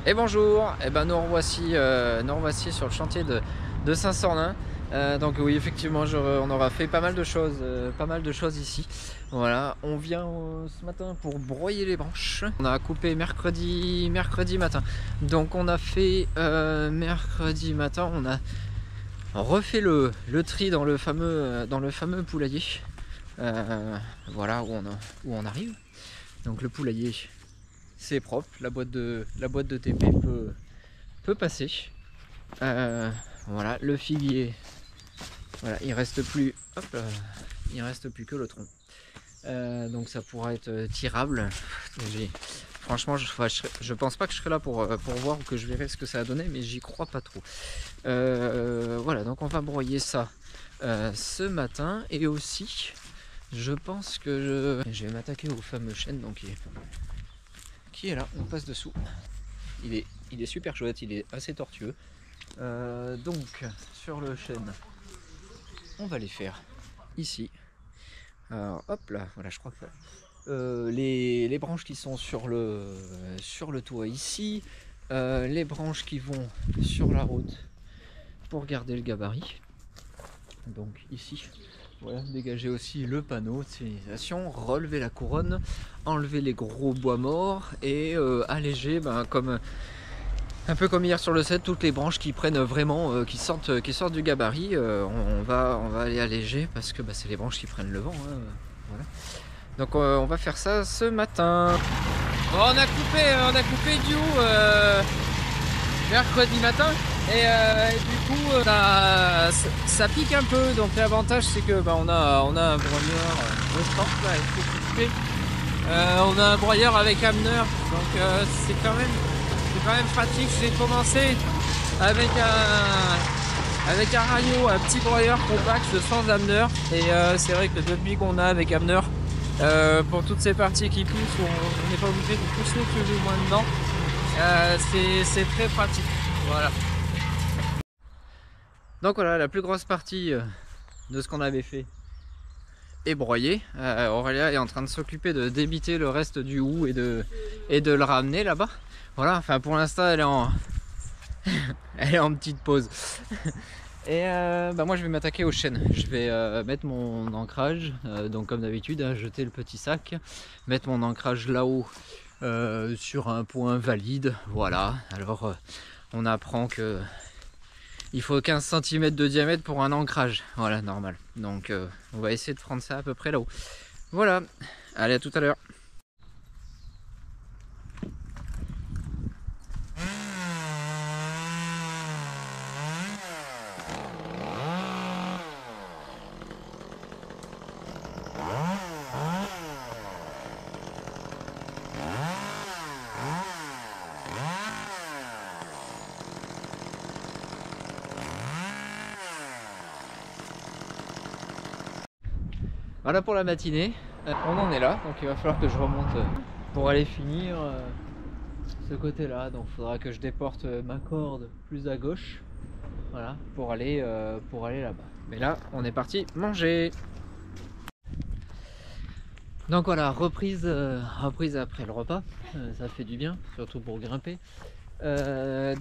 Et bonjour, et ben nous revoici sur le chantier de Saint-Sornin. Donc oui, effectivement, on aura fait pas mal de choses ici. Voilà, on vient ce matin pour broyer les branches. On a coupé mercredi matin. Donc on a fait mercredi matin, on a refait le tri dans le fameux poulailler. Voilà où on arrive. Donc le poulailler, c'est propre, la boîte de TP peut passer. Voilà, le figuier, voilà, il reste plus que le tronc. Donc ça pourra être tirable. Franchement, je pense pas que je serai là pour voir, que je verrai ce que ça a donné, mais j'y crois pas trop. Voilà, donc on va broyer ça ce matin. Et aussi, je pense que je vais m'attaquer au fameux chêne donc, qui est là, on passe dessous. Il est super chouette, il est assez tortueux. Donc sur le chêne, on va les faire ici. Alors hop là, voilà, je crois que les branches qui sont sur le toit ici, les branches qui vont sur la route pour garder le gabarit. Donc ici, voilà, dégager aussi le panneau de signalisation, relever la couronne, enlever les gros bois morts et alléger, un peu comme hier sur le set, toutes les branches qui prennent vraiment, qui sortent du gabarit, on va aller alléger parce que c'est les branches qui prennent le vent. Voilà. Donc on va faire ça ce matin. Bon, on a coupé du haut mercredi matin et du coup ça pique un peu. Donc l'avantage c'est que on a un broyeur de force là, il faut couper. On a un broyeur avec ameneur, donc c'est quand même pratique. J'ai commencé avec un rayon, un petit broyeur compact sans ameneur, et c'est vrai que depuis qu'on a avec ameneur, pour toutes ces parties qui poussent, on n'est pas obligé de pousser plus ou moins dedans. C'est très pratique. Voilà. Donc voilà, la plus grosse partie de ce qu'on avait fait est broyée. Aurélia est en train de s'occuper de débiter le reste du hou et de le ramener là-bas. Voilà, enfin pour l'instant elle est en petite pause. Et moi je vais m'attaquer au chêne. Je vais mettre mon ancrage, donc comme d'habitude, jeter le petit sac, mettre mon ancrage là-haut sur un point valide. Voilà, alors on apprend que il faut 15 cm de diamètre pour un ancrage. Voilà, normal. Donc on va essayer de prendre ça à peu près là-haut. Voilà, allez, à tout à l'heure. Voilà pour la matinée, on en est là, donc il va falloir que je remonte pour aller finir ce côté là. Donc il faudra que je déporte ma corde plus à gauche, voilà, pour aller là-bas. Mais là on est parti manger. Donc voilà, reprise après le repas, ça fait du bien, surtout pour grimper.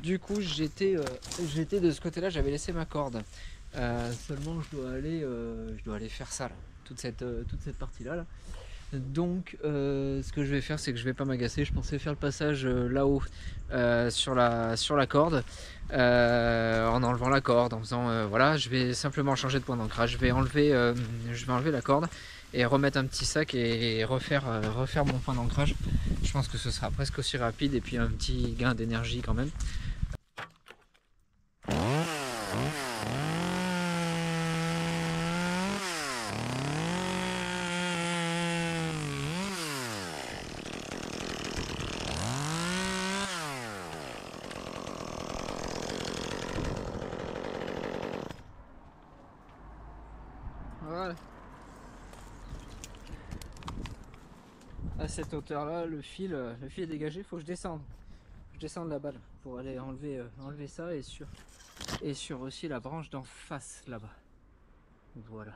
Du coup j'étais de ce côté là, j'avais laissé ma corde. Seulement je dois aller faire ça là, toute cette partie là. Donc ce que je vais faire, c'est que je vais pas m'agacer. Je pensais faire le passage là-haut sur la corde, en enlevant la corde, en faisant voilà, je vais simplement changer de point d'ancrage. Je vais enlever la corde et remettre un petit sac et refaire mon point d'ancrage. Je pense que ce sera presque aussi rapide et puis un petit gain d'énergie quand même. Voilà. À cette hauteur là, le fil est dégagé. Il faut que je descende la balle pour aller enlever ça, et sur aussi la branche d'en face là-bas. Voilà.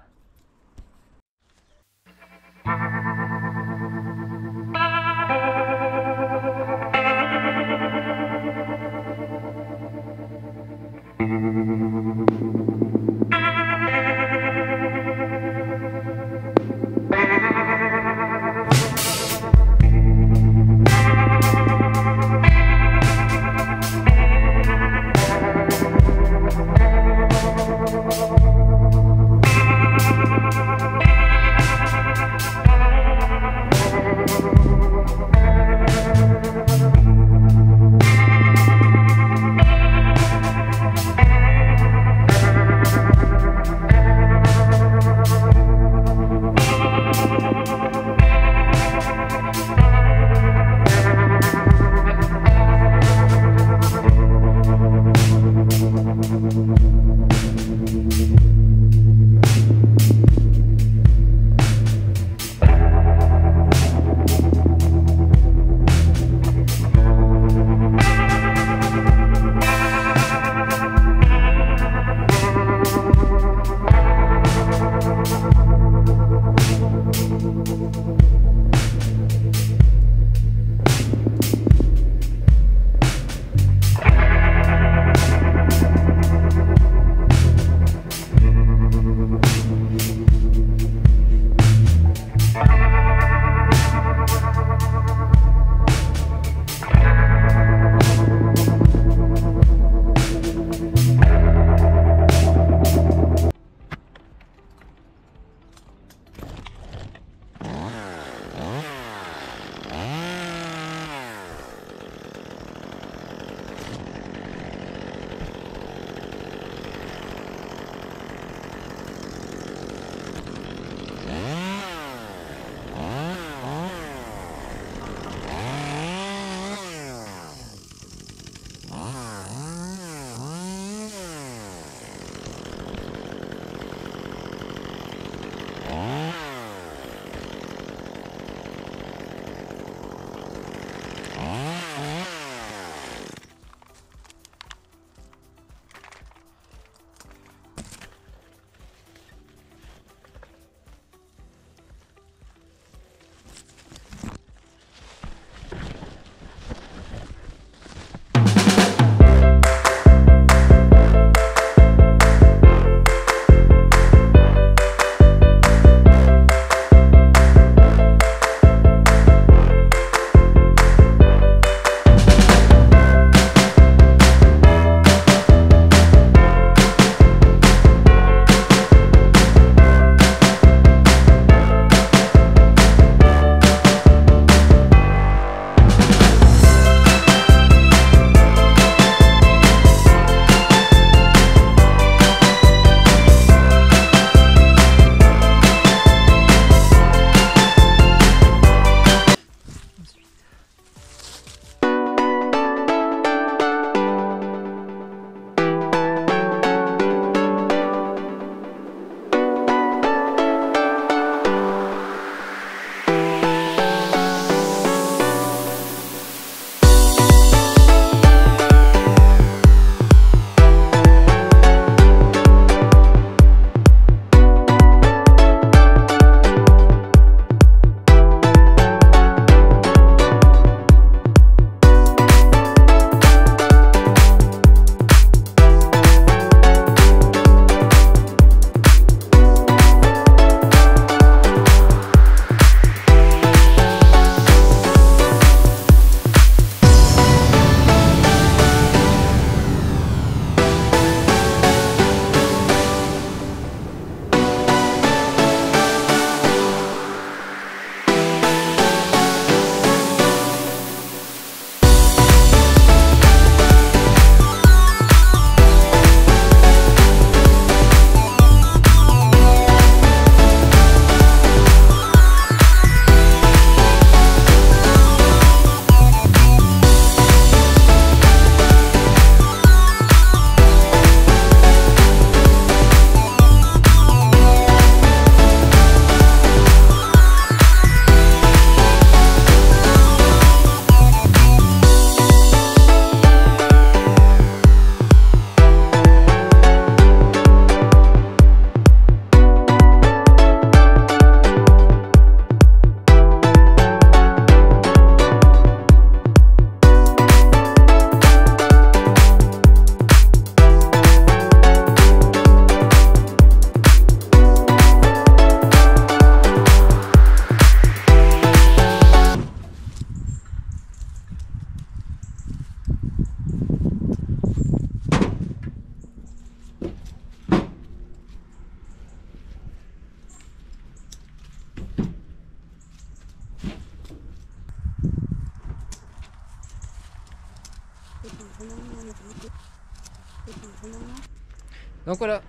Donc voilà,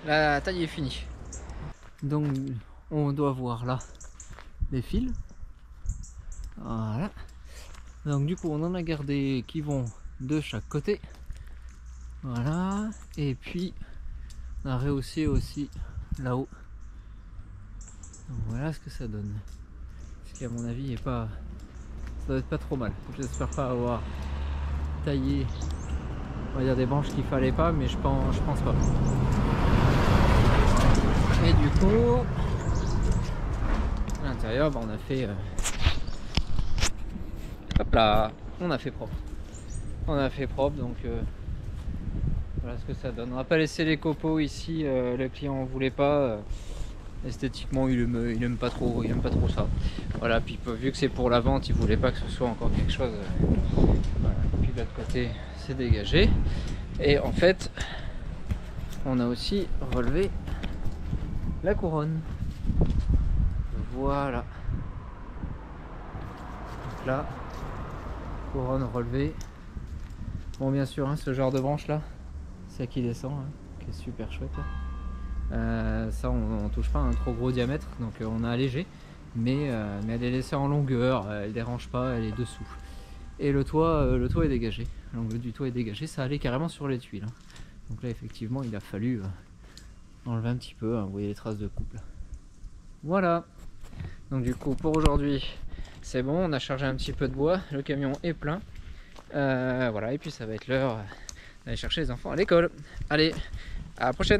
la taille est finie. Donc on doit voir là les fils. Voilà. Donc du coup on en a gardé qui vont de chaque côté. Voilà. Et puis on a rehaussé aussi là-haut. Donc voilà ce que ça donne. Ce qui à mon avis est pas. Ça doit être pas trop mal. J'espère pas avoir taillé, on va dire, des branches qu'il fallait pas, mais je pense pas. Et du coup, à l'intérieur, on a fait, hop là, on a fait propre. On a fait propre, donc voilà ce que ça donne. On n'a pas laissé les copeaux ici, le client ne voulait pas. Esthétiquement, il aime pas trop ça. Voilà, puis vu que c'est pour la vente, il voulait pas que ce soit encore quelque chose. Voilà. Puis de l'autre côté, c'est dégagé. Et en fait, on a aussi relevé la couronne. Voilà. Donc là, couronne relevée. Bon, bien sûr, hein, ce genre de branche là, c'est qui descend, hein, qui est super chouette. Ça, on touche pas un trop gros diamètre, donc on a allégé, mais elle est laissée en longueur, elle dérange pas, elle est dessous. Et le toit est dégagé, l'angle du toit est dégagé, ça allait carrément sur les tuiles. Hein. Donc là, effectivement, il a fallu enlever un petit peu, hein, vous voyez les traces de coupe là. Voilà. Donc du coup, pour aujourd'hui, c'est bon, on a chargé un petit peu de bois, le camion est plein. Voilà, et puis ça va être l'heure d'aller chercher les enfants à l'école. Allez, à la prochaine!